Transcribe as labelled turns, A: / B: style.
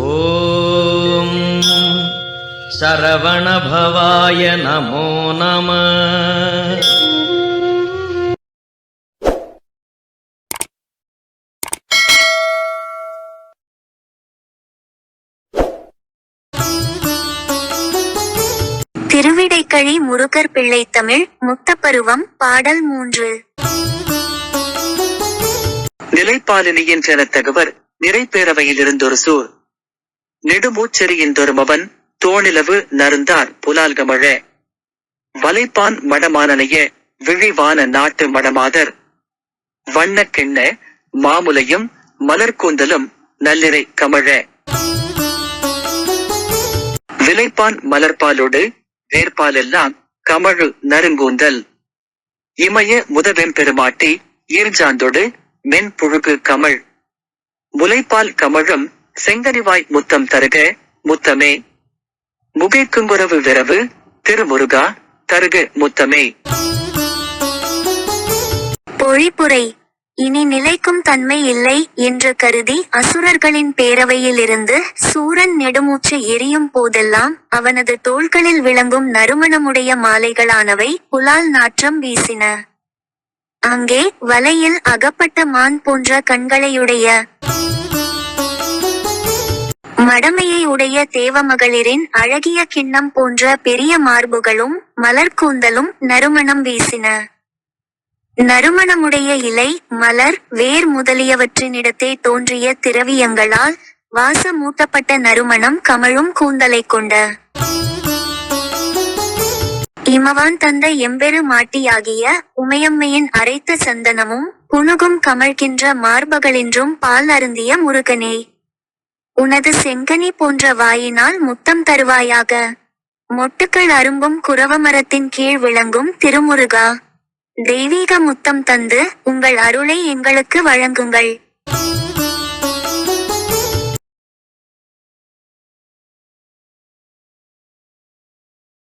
A: ஓம் சரவணபவாய நமோ நம.
B: திருவிடைக்கழி முருகர் பிள்ளை தமிழ் முத்தப்பருவம் பாடல் 3.
C: நிலைப்பாலினியின் தகவர் நிறைப்பேரவையிலிருந்தொரு சூர் நெடுமூச்செறியின்றொருமவன் தோணிலவு நருந்தார் புலால்கமழ வலைப்பான் மடமானனைய விழிவான நாட்டு மடமாதர் வண்ணக்கிண்ண மாமுலையும் மலர்கூந்தலும் நல்லிறை கமழ விலைப்பான் மலர்பாலோடு வேர்பாலெல்லாம் கமழு நறுங்கூந்தல் இமய முதவெம்பெருமாட்டி ஈர்ஜாந்தொடு மென் புழுகு கமழ் முலைப்பால் கமழும் செங்கனிவாய் முத்தம் தருக முத்தமே முகைக்குங்குறவு விரவு திருமுருகா தருக முத்தமே.
B: பொழிப்புரை. இனி நிலைக்கும் தன்மை இல்லை என்று கருதி அசுரர்களின் பேரவையிலிருந்து சூரன் நெடுமூச்சு எரியும் போதெல்லாம் அவனது தோள்களில் விளங்கும் நறுமணமுடைய மாலைகளானவை புலால் நாற்றம் வீசின. அங்கே வலையில் அகப்பட்ட மான் போன்ற கண்களையுடைய மடமையை உடைய தேவமகளிரின் அழகிய கிண்ணம் போன்ற பெரிய மார்புகளும் மலர்கூந்தலும் நறுமணம் வீசின. நறுமணமுடைய இலை மலர் வேர் முதலியவற்றினிடத்தே தோன்றிய திரவியங்களால் வாசமூட்டப்பட்ட நறுமணம் கமழும் கூந்தலை கொண்ட இமவான் தந்த எம்பெரு மாட்டியாகிய உமையம்மையின் அரைத்த சந்தனமும் புனுகும் கமழ்கின்ற மார்பகளின்றும் பால் அருந்திய முருகனே, உனது செங்கனி போன்ற வாயினால் முத்தம் தருவாயாக. மொட்டுக்கள் அரும்பும் குரவமரத்தின் கீழ் விளங்கும் திருமுருகா, தெய்வீக முத்தம் தந்து உங்கள் அருளை எங்களுக்கு வழங்குங்கள்.